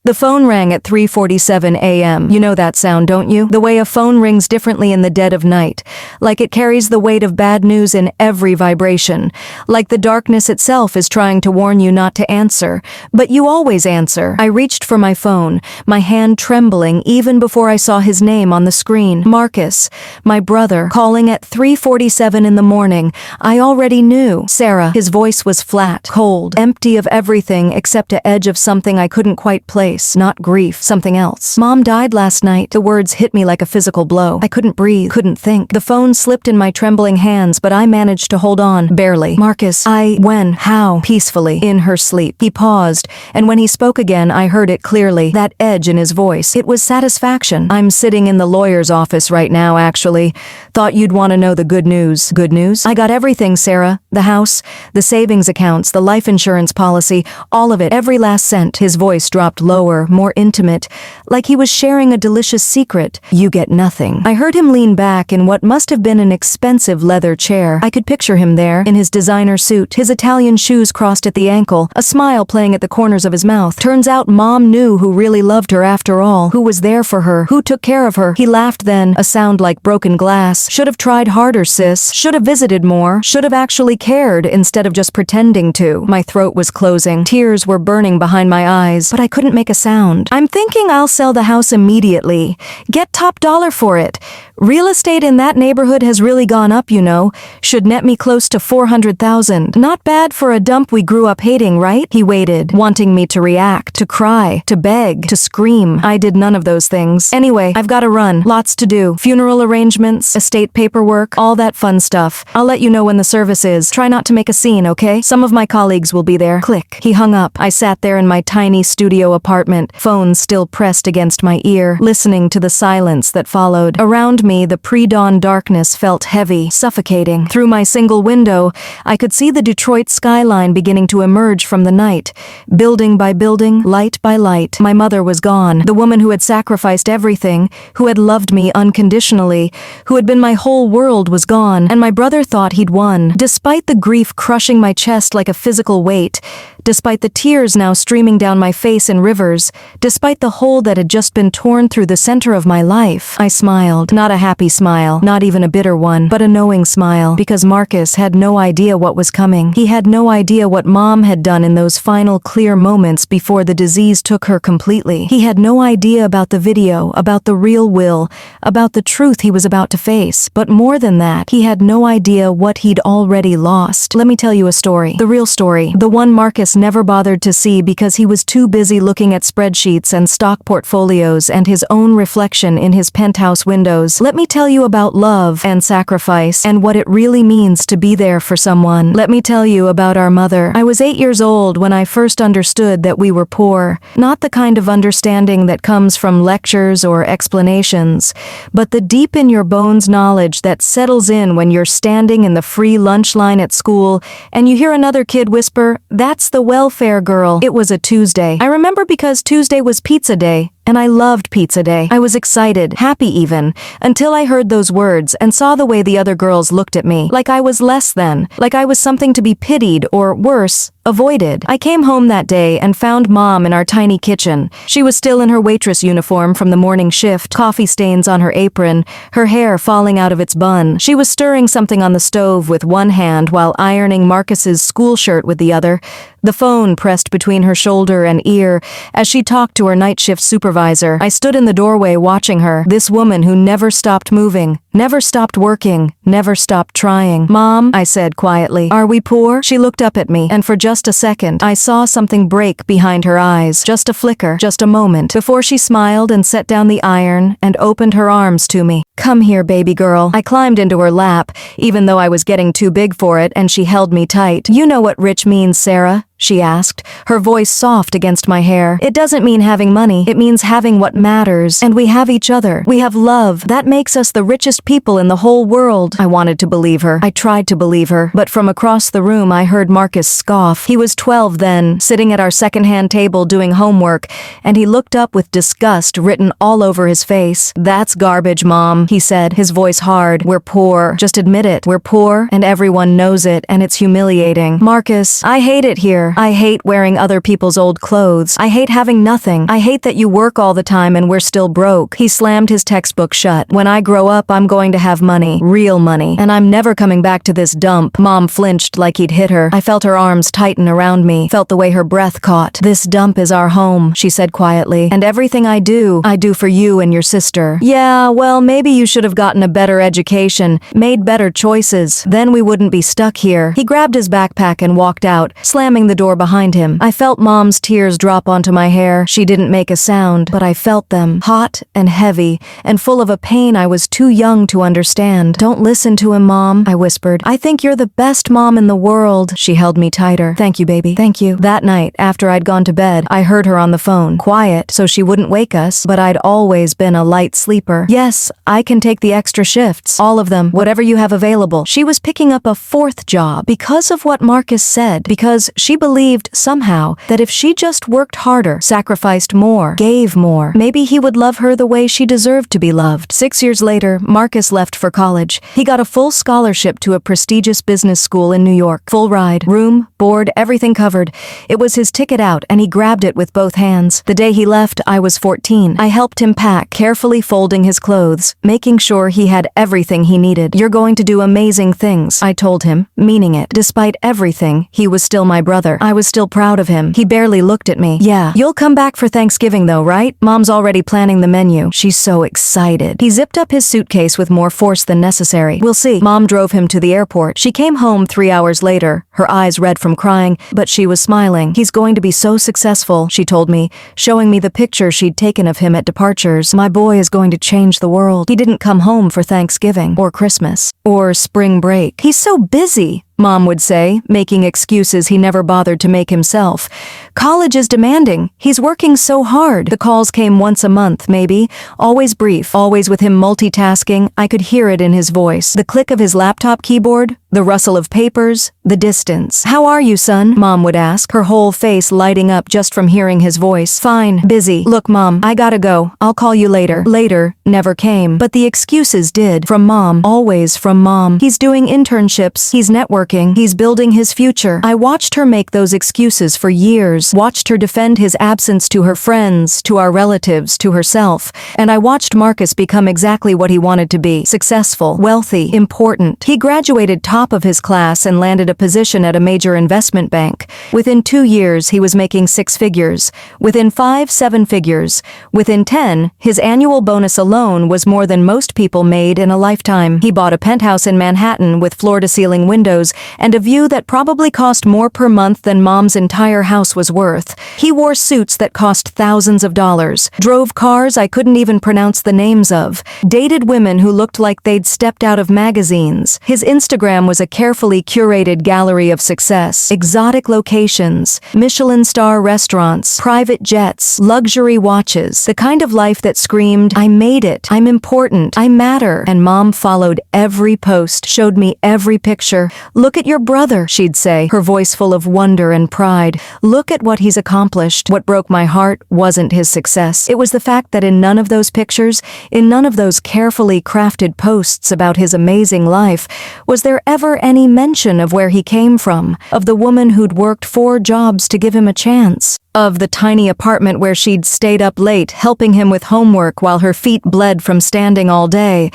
The phone rang at 3:47 a.m. You know that sound, don't you? The way a phone rings differently in the dead of night. Like it carries the weight of bad news in every vibration. Like the darkness itself is trying to warn you not to answer. But you always answer. I reached for my phone, my hand trembling even before I saw his name on the screen. Marcus, my brother, calling at 3:47 in the morning. I already knew. Sarah. His voice was flat, cold, empty of everything except an edge of something I couldn't quite place. Not grief, something else. Mom died last night. The words hit me like a physical blow. I couldn't breathe, couldn't think. The phone slipped in my trembling hands, but I managed to hold on, barely. Marcus, when, how? Peacefully, in her sleep. He paused, and when he spoke again, I heard it clearly. That edge in his voice. It was satisfaction. I'm sitting in the lawyer's office right now, actually. Thought you'd want to know the good news. Good news? I got everything, Sarah. The house, the savings accounts, the life insurance policy, all of it, every last cent. His voice dropped lower, more intimate, like he was sharing a delicious secret. You get nothing. I heard him lean back in what must have been an expensive leather chair. I could picture him there, in his designer suit, his Italian shoes crossed at the ankle, a smile playing at the corners of his mouth. Turns out Mom knew who really loved her after all, who was there for her, who took care of her. He laughed then, a sound like broken glass. Should have tried harder, sis. Should have visited more. Should have actually cared instead of just pretending to. My throat was closing. Tears were burning behind my eyes, but I couldn't make a sound. I'm thinking I'll sell the house immediately. Get top dollar for it. Real estate in that neighborhood has really gone up, you know. Should net me close to $400,000. Not bad for a dump we grew up hating, right? He waited, wanting me to react, to cry, to beg, to scream. I did none of those things. Anyway, I've got to run. Lots to do. Funeral arrangements, estate paperwork, all that fun stuff. I'll let you know when the service is. Try not to make a scene, okay? Some of my colleagues will be there. Click. He hung up. I sat there in my tiny studio apartment, phone still pressed against my ear, listening to the silence that followed. Around me, the pre-dawn darkness felt heavy, suffocating. Through my single window, I could see the Detroit skyline beginning to emerge from the night. Building by building, light by light, my mother was gone. The woman who had sacrificed everything, who had loved me unconditionally, who had been my whole world was gone, and my brother thought he'd won. Despite the grief crushing my chest like a physical weight, despite the tears now streaming down my face in rivers, despite the hole that had just been torn through the center of my life, I smiled. Not a happy smile, not even a bitter one, but a knowing smile, because Marcus had no idea what was coming. He had no idea what Mom had done in those final clear moments before the disease took her completely. He had no idea about the video, about the real Will, about the truth he was about to face. But more than that, he had no idea what he'd already lost. Let me tell you a story. The real story. The one Marcus never bothered to see because he was too busy looking at spreadsheets and stock portfolios and his own reflection in his penthouse windows. Let me tell you about love and sacrifice and what it really means to be there for someone. Let me tell you about our mother. I was 8 years old when I first understood that we were poor. Not the kind of understanding that comes from lectures or explanations, but the deep in your bones knowledge that settles in when you're standing in the free lunch line at school and you hear another kid whisper, "That's the welfare girl." It was a Tuesday. I remember because Tuesday was pizza day. And I loved pizza day. I was excited, happy even, until I heard those words and saw the way the other girls looked at me, like I was less than, like I was something to be pitied or, worse, avoided. I came home that day and found Mom in our tiny kitchen. She was still in her waitress uniform from the morning shift, coffee stains on her apron, her hair falling out of its bun. She was stirring something on the stove with one hand while ironing Marcus's school shirt with the other, the phone pressed between her shoulder and ear as she talked to her night shift supervisor. I stood in the doorway watching her, this woman who never stopped moving, never stopped working, never stopped trying. "Mom," I said quietly, "are we poor?" She looked up at me, and for just a second, I saw something break behind her eyes. Just a flicker, just a moment, before she smiled and set down the iron and opened her arms to me. "Come here, baby girl." I climbed into her lap, even though I was getting too big for it, and she held me tight. "You know what rich means, Sarah?" she asked, her voice soft against my hair. "It doesn't mean having money. It means having what matters. And we have each other. We have love. That makes us the richest people in the whole world." I wanted to believe her. I tried to believe her. But from across the room I heard Marcus scoff. He was 12 then, sitting at our secondhand table doing homework, and he looked up with disgust written all over his face. "That's garbage, Mom," he said, his voice hard. "We're poor. Just admit it. We're poor, and everyone knows it, and it's humiliating. Marcus, I hate it here. her. I hate wearing other people's old clothes. I hate having nothing. I hate that you work all the time and we're still broke. He slammed his textbook shut. When I grow up, I'm going to have money. Real money. And I'm never coming back to this dump. Mom flinched like he'd hit her. I felt her arms tighten around me, felt the way her breath caught. This dump is our home, she said quietly. And everything I do for you and your sister. Yeah, well, maybe you should have gotten a better education, made better choices. Then we wouldn't be stuck here. He grabbed his backpack and walked out, slamming the door behind him. I felt Mom's tears drop onto my hair. She didn't make a sound, but I felt them, hot and heavy, and full of a pain I was too young to understand. Don't listen to him, Mom, I whispered. I think you're the best mom in the world. She held me tighter. Thank you, baby. Thank you. That night, after I'd gone to bed, I heard her on the phone, quiet, so she wouldn't wake us, but I'd always been a light sleeper. Yes, I can take the extra shifts. All of them, whatever you have available. She was picking up a fourth job because of what Marcus said, because she believed somehow that if she just worked harder, sacrificed more, gave more, maybe he would love her the way she deserved to be loved. 6 years later, Marcus left for college. He got a full scholarship to a prestigious business school in New York. Full ride, room, board, everything covered. It was his ticket out, and he grabbed it with both hands. The day he left, I was 14. I helped him pack, carefully folding his clothes, making sure he had everything he needed. You're going to do amazing things, I told him, meaning it. Despite everything, he was still my brother. I was still proud of him. He barely looked at me. Yeah, you'll come back for Thanksgiving though, right? Mom's already planning the menu. She's so excited. He zipped up his suitcase with more force than necessary. We'll see. Mom drove him to the airport. She came home 3 hours later, her eyes red from crying, but she was smiling. He's going to be so successful, she told me, showing me the picture she'd taken of him at departures. My boy is going to change the world. He didn't come home for Thanksgiving, or Christmas, or spring break. He's so busy, Mom would say, making excuses he never bothered to make himself. College is demanding. He's working so hard. The calls came once a month, maybe. Always brief, always with him multitasking. I could hear it in his voice. The click of his laptop keyboard, the rustle of papers, the distance. How are you, son? Mom would ask, her whole face lighting up just from hearing his voice. Fine, busy. Look, Mom, I gotta go. I'll call you later. Later never came. But the excuses did. From Mom. Always from Mom. He's doing internships. He's networking. He's building his future. I watched her make those excuses for years, watched her defend his absence to her friends, to our relatives, to herself, and I watched Marcus become exactly what he wanted to be: successful, wealthy, important. He graduated top of his class and landed a position at a major investment bank. Within 2 years, he was making 6 figures. Within 5, 7 figures. Within 10, his annual bonus alone was more than most people made in a lifetime. He bought a penthouse in Manhattan with floor-to-ceiling windows and a view that probably cost more per month than Mom's entire house was worth. He wore suits that cost thousands of dollars, drove cars I couldn't even pronounce the names of, dated women who looked like they'd stepped out of magazines. His Instagram was a carefully curated gallery of success, exotic locations, Michelin star restaurants, private jets, luxury watches, the kind of life that screamed, I made it, I'm important, I matter. And Mom followed every post, showed me every picture. Look at your brother, she'd say, her voice full of wonder and pride. Look at what he's accomplished. What broke my heart wasn't his success. It was the fact that in none of those pictures, in none of those carefully crafted posts about his amazing life, was there ever any mention of where he came from, of the woman who'd worked 4 jobs to give him a chance, of the tiny apartment where she'd stayed up late helping him with homework while her feet bled from standing all day,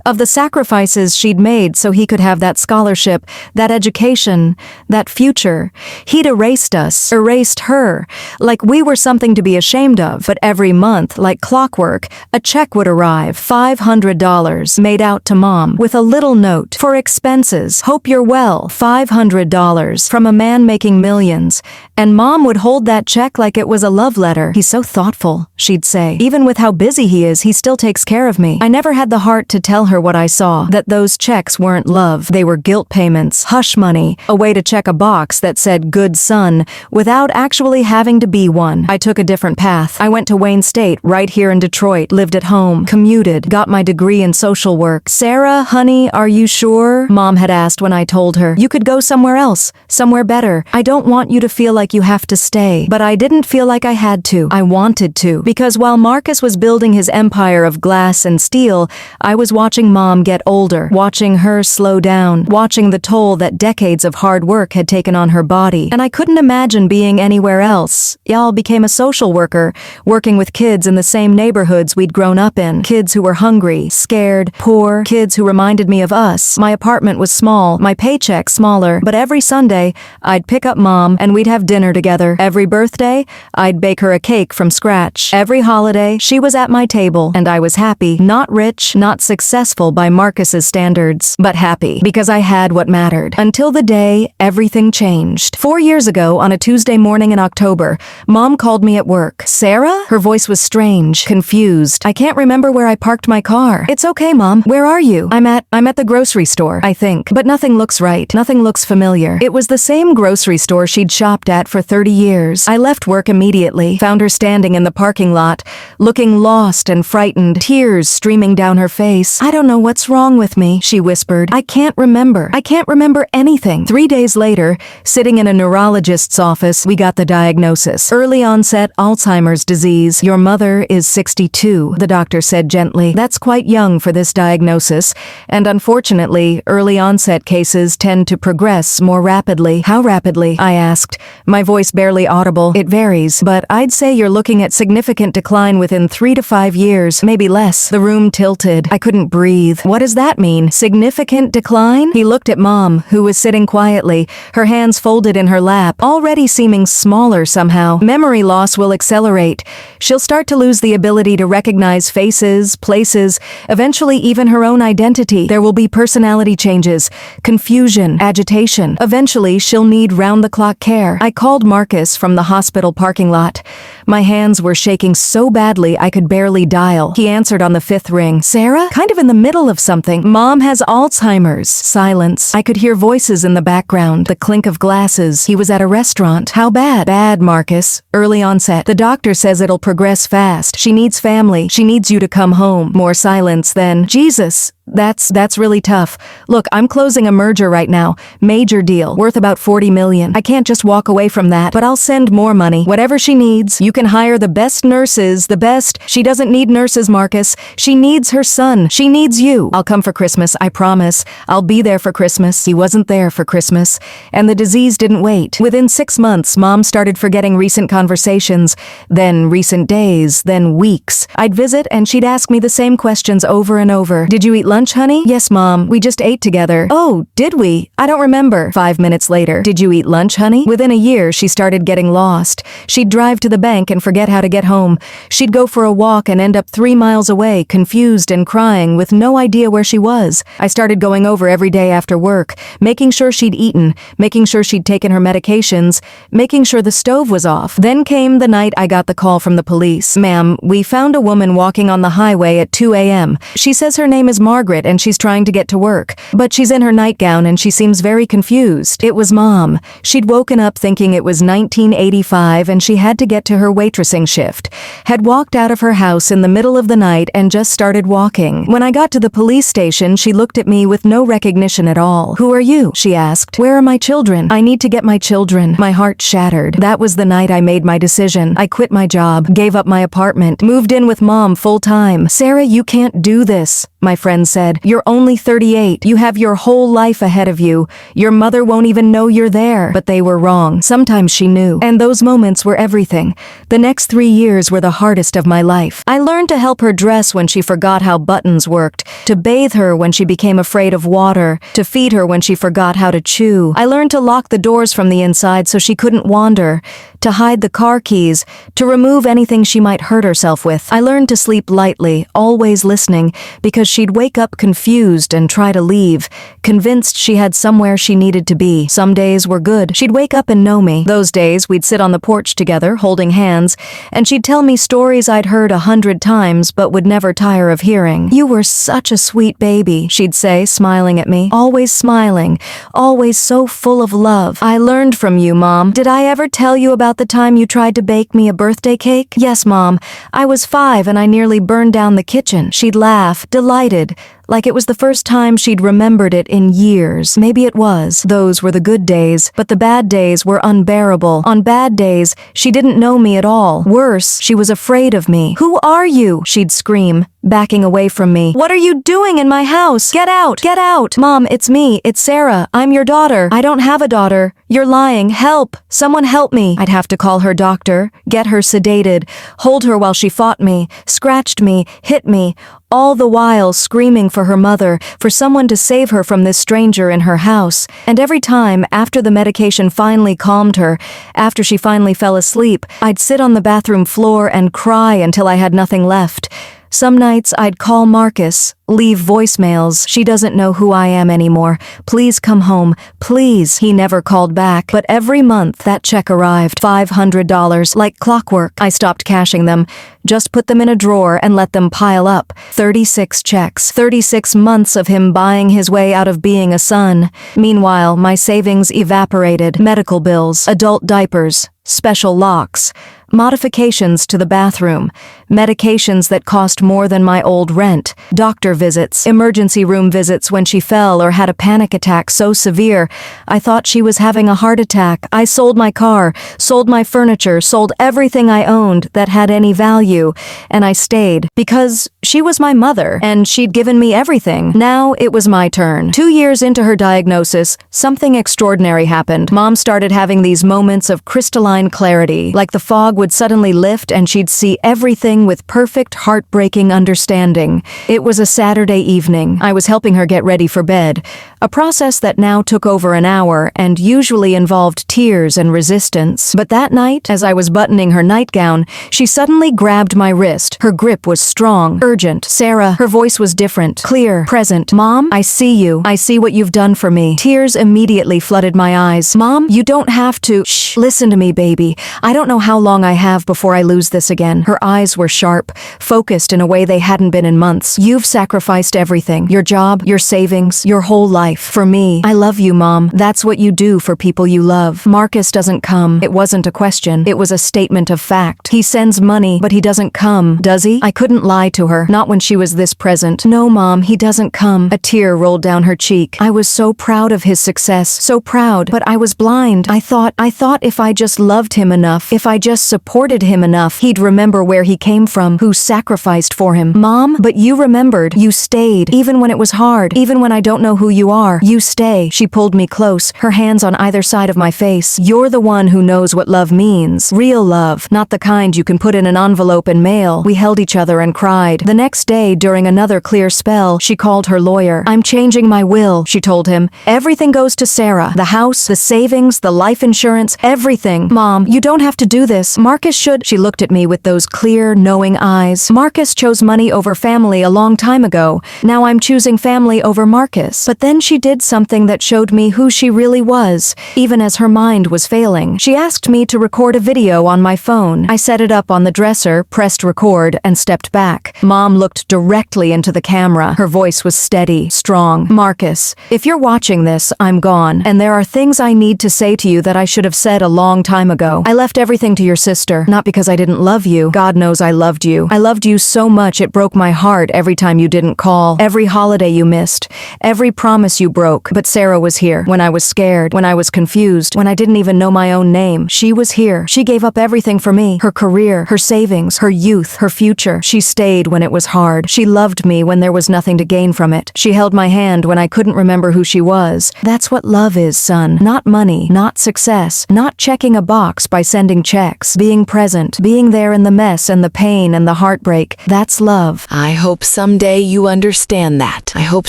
of the sacrifices she'd made so he could have that scholarship, that education, that future. He'd erased us, erased her, like we were something to be ashamed of. But every month, like clockwork, a check would arrive, $500, made out to Mom, with a little note, for expenses, hope you're well, $500, from a man making millions. And Mom would hold that check like it was a love letter. He's so thoughtful, she'd say. Even with how busy he is, he still takes care of me. I never had the heart to tell her what I saw, that those checks weren't love. They were guilt payments, hush money, a way to check a box that said good son, without actually having to be one. I took a different path. I went to Wayne State, right here in Detroit, lived at home, commuted, got my degree in social work. Sarah, honey, are you sure? Mom had asked when I told her. You could go somewhere else, somewhere better. I don't want you to feel like you have to stay. But I I didn't feel like I had to. I wanted to. Because while Marcus was building his empire of glass and steel, I was watching Mom get older, watching her slow down, watching the toll that decades of hard work had taken on her body. And I couldn't imagine being anywhere else. Y'all became a social worker, working with kids in the same neighborhoods we'd grown up in. Kids who were hungry, scared, poor, kids who reminded me of us. My apartment was small, my paycheck smaller, but every Sunday, I'd pick up Mom and we'd have dinner together. Every birthday, I'd bake her a cake from scratch. Every holiday, she was at my table, and I was happy. Not rich, not successful by Marcus's standards, but happy, because I had what mattered. Until the day everything changed. 4 years ago, on a Tuesday morning in October, Mom called me at work. Sarah? Her voice was strange, confused. I can't remember where I parked my car. It's okay, Mom. Where are you? I'm at the grocery store, I think. But nothing looks right. Nothing looks familiar. It was the same grocery store she'd shopped at for 30 years. I left work immediately, found her standing in the parking lot, looking lost and frightened, tears streaming down her face. I don't know what's wrong with me, she whispered. I can't remember. I can't remember anything. 3 days later, sitting in a neurologist's office, we got the diagnosis. Early onset Alzheimer's disease. Your mother is 62, the doctor said gently. That's quite young for this diagnosis, and unfortunately, early onset cases tend to progress more rapidly. How rapidly? I asked, my voice barely audible. It varies, but I'd say you're looking at significant decline within 3 to 5 years, maybe less. The room tilted. I couldn't breathe. What does that mean? Significant decline? He looked at Mom, who was sitting quietly, her hands folded in her lap, already seeming smaller somehow. Memory loss will accelerate. She'll start to lose the ability to recognize faces, places, eventually even her own identity. There will be personality changes, confusion, agitation. Eventually, she'll need round-the-clock care. I called Marcus from the hospital parking lot. My hands were shaking so badly I could barely dial. He answered on the 5th ring. Sarah? Kind of in the middle of something. Mom has Alzheimer's. Silence. I could hear voices in the background, the clink of glasses. He was at a restaurant. How bad? Bad, Marcus. Early onset. The doctor says it'll progress fast. She needs family. She needs you to come home. More silence then. Jesus. That's really tough. Look, I'm closing a merger right now. Major deal. Worth about $40 million. I can't just walk away from that, but I'll send more money. Whatever she needs. You can hire the best nurses, the best. She doesn't need nurses, Marcus. She needs her son. She needs you. I'll come for Christmas, I promise. I'll be there for Christmas. He wasn't there for Christmas. And the disease didn't wait. Within 6 months, Mom started forgetting recent conversations, then recent days, then weeks. I'd visit and she'd ask me the same questions over and over. Did you eat lunch, honey? Yes, Mom. We just ate together. Oh, did we? I don't remember. 5 minutes later. Did you eat lunch, honey? Within a year, she started getting lost. She'd drive to the bank and forget how to get home. She'd go for a walk and end up 3 miles away, confused and crying, with no idea where she was. I started going over every day after work, making sure she'd eaten, making sure she'd taken her medications, making sure the stove was off. Then came the night I got the call from the police. Ma'am, we found a woman walking on the highway at 2 a.m. She says her name is Margaret and she's trying to get to work, but she's in her nightgown and she seems very confused. It was Mom. She'd woken up thinking it was 1985 and she had to get to her waitressing shift. Had walked out of her house in the middle of the night and just started walking. When I got to the police station, she looked at me with no recognition at all. Who are you? She asked. Where are my children? I need to get my children. My heart shattered. That was the night I made my decision. I quit my job, gave up my apartment, moved in with Mom full time. Sarah, you can't do this, my friend said. You're only 38. You have your whole life ahead of you. Your mother won't even know you're there. But they were wrong. Sometimes she knew. And those moments were everything. The next 3 years were the hardest of my life. I learned to help her dress when she forgot how buttons worked, to bathe her when she became afraid of water, to feed her when she forgot how to chew. I learned to lock the doors from the inside so she couldn't wander, to hide the car keys, to remove anything she might hurt herself with. I learned to sleep lightly, always listening, because she'd wake up confused and try to leave, convinced she had somewhere she needed to be. Some days were good. She'd wake up and know me. Those days, we'd sit on the porch together, holding hands, and she'd tell me stories I'd heard 100 times but would never tire of hearing. You were such a sweet baby, she'd say, smiling at me. Always smiling, always so full of love. I learned from you, Mom. Did I ever tell you about the time you tried to bake me a birthday cake? Yes, Mom. I was 5 and I nearly burned down the kitchen. She'd laugh, delighted excited, like it was the first time she'd remembered it in years. Maybe it was. Those were the good days, but the bad days were unbearable. On bad days, she didn't know me at all. Worse, she was afraid of me. "Who are you?" she'd scream, backing away from me. "What are you doing in my house? Get out! Get out! Mom, it's me. It's Sarah. I'm your daughter." "I don't have a daughter. You're lying. Help! Someone help me." I'd have to call her doctor, get her sedated, hold her while she fought me, scratched me, hit me, all the while screaming for her mother, for someone to save her from this stranger in her house. And every time, after the medication finally calmed her, after she finally fell asleep, I'd sit on the bathroom floor and cry until I had nothing left. Some nights I'd call Marcus, leave voicemails. "She doesn't know who I am anymore. Please come home. Please." He never called back. But every month that check arrived. $500, like clockwork. I stopped cashing them. Just put them in a drawer and let them pile up. 36 checks. 36 months of him buying his way out of being a son. Meanwhile, my savings evaporated. Medical bills, adult diapers, special locks, modifications to the bathroom, medications that cost more than my old rent, doctor visits, emergency room visits when she fell or had a panic attack so severe I thought she was having a heart attack. I sold my car, sold my furniture, sold everything I owned that had any value, and I stayed because she was my mother and she'd given me everything. Now it was my turn. 2 years into her diagnosis, something extraordinary happened. Mom started having these moments of crystalline clarity, like the fog would suddenly lift and she'd see everything with perfect, heartbreaking understanding. It was a Saturday evening. I was helping her get ready for bed, a process that now took over an hour and usually involved tears and resistance. But that night, as I was buttoning her nightgown, she suddenly grabbed my wrist. Her grip was strong, urgent. "Sarah," her voice was different, clear, present. "Mom, I see you. I see what you've done for me." Tears immediately flooded my eyes. "Mom, you don't have to." "Shh, listen to me, baby. I don't know how long I have before I lose this again." Her eyes were sharp, focused in a way they hadn't been in months. "You've sacrificed everything. Your job, your savings, your whole life. For me. I love you, Mom. That's what you do for people you love." Marcus doesn't come. It wasn't a question. It was a statement of fact. He sends money, but he doesn't come, does he? I couldn't lie to her, not when she was this present. "No, Mom, he doesn't come." A tear rolled down her cheek. I was so proud of his success, so proud, but I was blind. I thought if I just loved him enough, if I just supported him enough, he'd remember where he came from, who sacrificed for him. "Mom, but you remembered. You stayed, even when it was hard, even when I don't know who you are. You stay." She pulled me close, her hands on either side of my face. "You're the one who knows what love means. Real love, not the kind you can put in an envelope and mail." We held each other and cried. The next day, during another clear spell, she called her lawyer. "I'm changing my will," she told him. "Everything goes to Sarah. The house, the savings, the life insurance, everything. Mom, you don't have to do this. Marcus should." She looked at me with those clear, knowing eyes. "Marcus chose money over family a long time ago. Now I'm choosing family over Marcus." But then she did something that showed me who she really was, even as her mind was failing. She asked me to record a video on my phone. I set it up on the dresser, pressed record, and stepped back. Mom looked directly into the camera. Her voice was steady, strong. "Marcus, if you're watching this, I'm gone, and there are things I need to say to you that I should have said a long time ago. I left everything to your sister, not because I didn't love you. God knows I loved you. I loved you so much it broke my heart every time you didn't call, every holiday you missed, every promise you broke. But Sarah was here when I was scared, when I was confused, when I didn't even know my own name. She was here. She gave up everything for me. Her career, her savings, her youth, her future. She stayed when it was hard. She loved me when there was nothing to gain from it. She held my hand when I couldn't remember who she was. That's what love is, son. Not money, not success, not checking a box by sending checks. Being present, being there in the mess and the pain and the heartbreak. That's love. I hope someday you understand that. I hope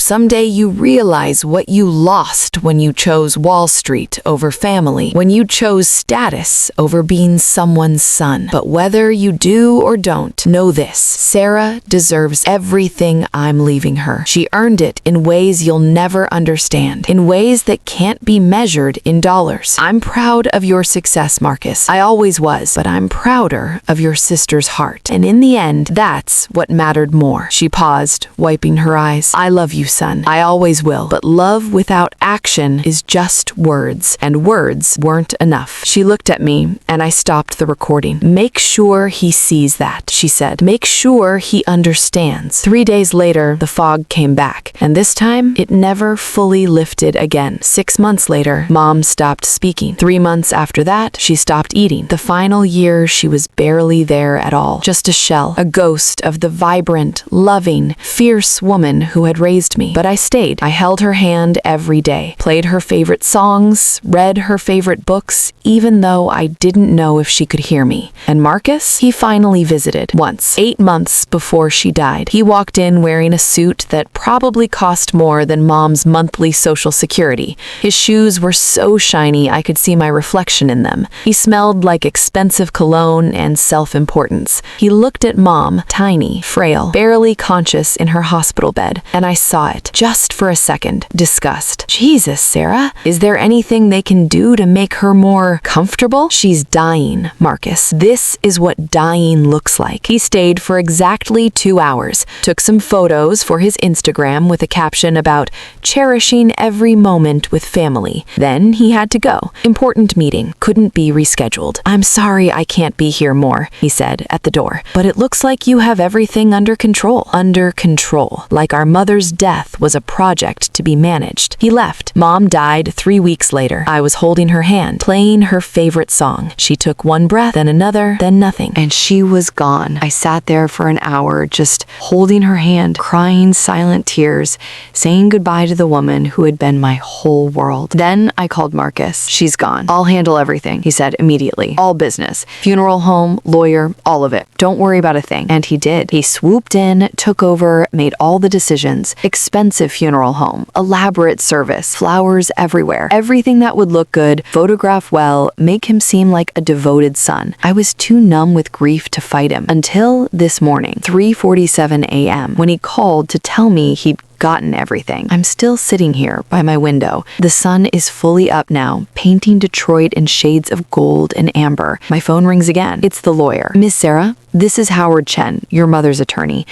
someday you realize what you lost when you chose Wall Street over family, when you chose status over being someone's son. But whether you do or don't, know this: Sarah deserves everything I'm leaving her. She earned it in ways you'll never understand, in ways that can't be measured in dollars. I'm proud of your success, Marcus. I always was, but I'm prouder of your sister's heart. And in the end, that's what mattered more. She paused, wiping her eyes. I love you, son. I always will. But love without action is just words, and words weren't enough. She looked at me, and I stopped the recording. Make sure he sees that, she said. Make sure he understands. 3 days later, the fog came back, and this time, it never fully lifted again. 6 months later, Mom stopped speaking. 3 months after that, she stopped eating. The final year, she was barely there at all. Just a shell, a ghost of the vibrant, loving, fierce woman who had raised me. But I stayed. I held her hand every day, played her favorite songs, read her favorite books, even though I didn't know if she could hear me. And Marcus? He finally visited. Once, 8 months before she died. He walked in wearing a suit that probably cost more than Mom's monthly Social Security. His shoes were so shiny I could see my reflection in them. He smelled like expensive cologne and self-importance. He looked at Mom, tiny, frail, barely conscious in her hospital bed, and I saw it, just for a second. Disgust. Jesus, Sarah, is there anything they can do to make her more comfortable? She's dying, Marcus. This is what dying looks like. He stayed for exactly 2 hours, took some photos for his Instagram with a caption about cherishing every moment with family. Then he had to go. Important meeting. Couldn't be rescheduled. I'm sorry I can't be here more, he said at the door. But it looks like you have everything under control. Under control. Like our mother's death was a project to be managed. He left. Mom died 3 weeks later. I was holding her hand, playing her favorite song. She took one breath, then another, then nothing. And she was gone. I sat there for an hour, just holding her hand, crying silent tears, saying goodbye to the woman who had been my whole world. Then I called Marcus. She's gone. I'll handle everything, he said immediately. All business. Funeral home, lawyer, all of it. Don't worry about a thing. And he did. He swooped in, took over, made all the decisions. Expensive funeral home, elaborate service, flowers everywhere. Everything that would look good, photograph well, make him seem like a devoted son. I was too numb with grief to fight him until this morning, 3:47 a.m., when he called to tell me he'd gotten everything. I'm still sitting here by my window. The sun is fully up now, painting Detroit in shades of gold and amber. My phone rings again. It's the lawyer. Miss Sarah, this is Howard Chen, your mother's attorney.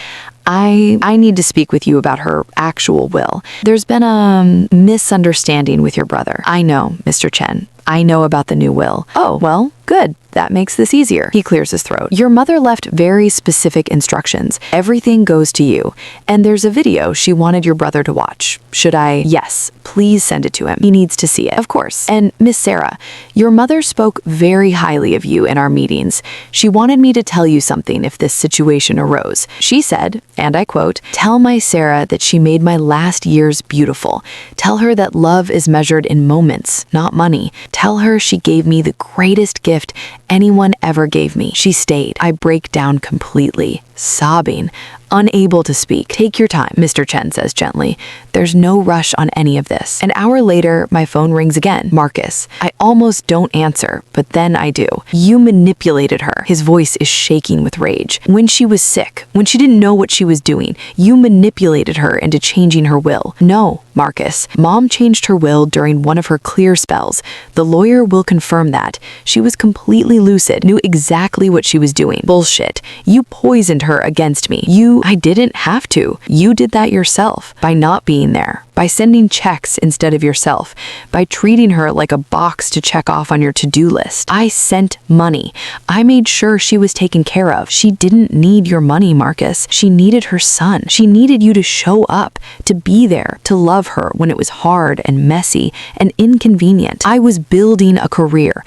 I need to speak with you about her actual will. There's been a misunderstanding with your brother. I know, Mr. Chen. I know about the new will. Oh, well, good. That makes this easier. He clears his throat. Your mother left very specific instructions. Everything goes to you. And there's a video she wanted your brother to watch. Should I? Yes. Please send it to him. He needs to see it. Of course. And Miss Sarah, your mother spoke very highly of you in our meetings. She wanted me to tell you something if this situation arose. She said, and I quote, "Tell my Sarah that she made my last years beautiful. Tell her that love is measured in moments, not money. Tell her she gave me the greatest gift anyone ever gave me." She stayed. I break down completely, sobbing, unable to speak. Take your time, Mr. Chen says gently. There's no rush on any of this. An hour later, my phone rings again. Marcus. I almost don't answer, but then I do. You manipulated her. His voice is shaking with rage. When she was sick, when she didn't know what she was doing, you manipulated her into changing her will. No, Marcus. Mom changed her will during one of her clear spells. The lawyer will confirm that. She was completely lucid, knew exactly what she was doing. Bullshit. You poisoned her against me. I didn't have to. You did that yourself by not being there, by sending checks instead of yourself, by treating her like a box to check off on your to-do list. I sent money. I made sure she was taken care of. She didn't need your money, Marcus. She needed her son. She needed you to show up, to be there, to love her when it was hard and messy and inconvenient. I was building a career.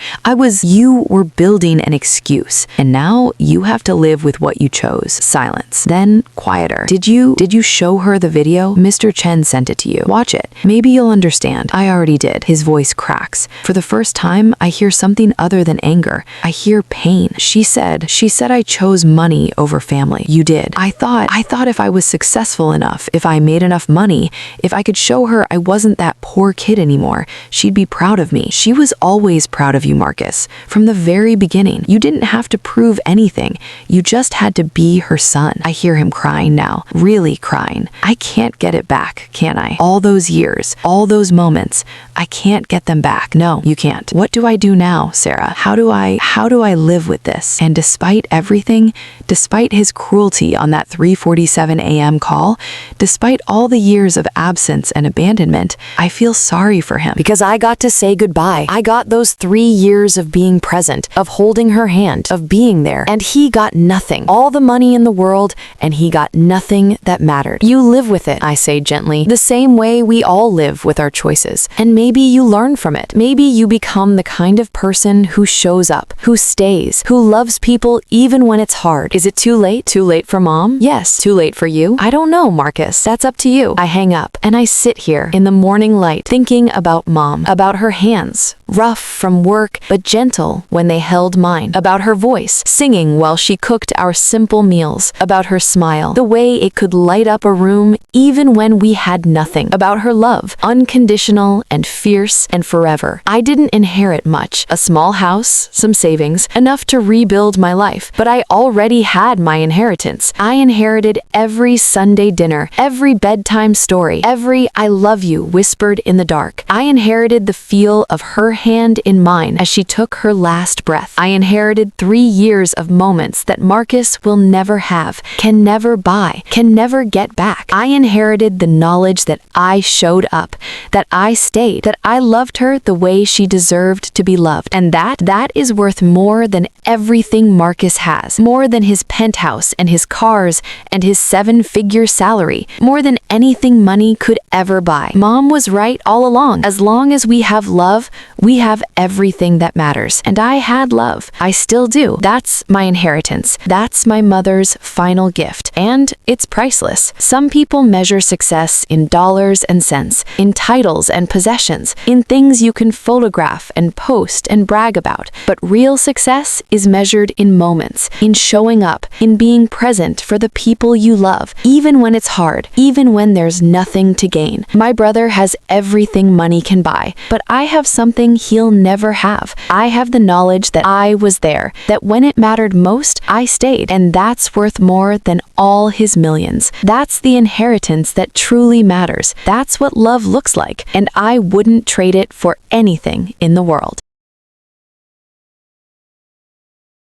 You were building an excuse. And now you have to live with what you chose. Silence. Then quieter. Did you show her the video? Mr. Chen sent it to you. Watch it. Maybe you'll understand. I already did. His voice cracks. For the first time, I hear something other than anger. I hear pain. She said I chose money over family. You did. I thought if I was successful enough, if I made enough money, if I could show her I wasn't that poor kid anymore, she'd be proud of me. She was always proud of you, Marcus. From the very very beginning. You didn't have to prove anything. You just had to be her son. I hear him crying now, really crying. I can't get it back, can I? All those years, all those moments, I can't get them back. No, you can't. What do I do now, Sarah? How do I live with this? And despite everything, despite his cruelty on that 3:47 a.m. call, despite all the years of absence and abandonment, I feel sorry for him. Because I got to say goodbye. I got those 3 years of being present, of holding her hand, of being there. And he got nothing. All the money in the world, and he got nothing that mattered. You live with it, I say gently, the same way we all live with our choices. And maybe you learn from it. Maybe you become the kind of person who shows up, who stays, who loves people even when it's hard. Is it too late? Too late for mom? Yes. Too late for you? I don't know, Marcus. That's up to you. I hang up and I sit here in the morning light thinking about mom, about her hands, rough from work but gentle when they held mine, about her voice, singing while she cooked our simple meals, about her smile, the way it could light up a room even when we had nothing, about her love, unconditional and fierce and forever. I didn't inherit much, a small house, some savings, enough to rebuild my life, but I already had my inheritance. I inherited every Sunday dinner, every bedtime story, every I love you whispered in the dark. I inherited the feel of her hand in mine as she took her last breath. I inherited 3 years of moments that Marcus will never have, can never buy, can never get back. I inherited the knowledge that I showed up, that I stayed, that I loved her the way she deserved to be loved. And that is worth more than everything Marcus has, more than his penthouse and his cars and his 7-figure salary, more than anything money could ever buy. Mom was right all along. As long as we have love, we have everything that matters. And I had love. I still do. That's my inheritance. That's my mother's final gift. And it's priceless. Some people measure success in dollars and cents, in titles and possessions, in things you can photograph and post and brag about. But real success is measured in moments, in showing up, in being present for the people you love, even when it's hard, even when there's nothing to gain. My brother has everything money can buy, but I have something he'll never have. I have the knowledge that I was there, that when it mattered most, I stayed, and that's worth more than all his millions. That's the inheritance that truly matters. That's what love looks like, and I wouldn't trade it for anything in the world.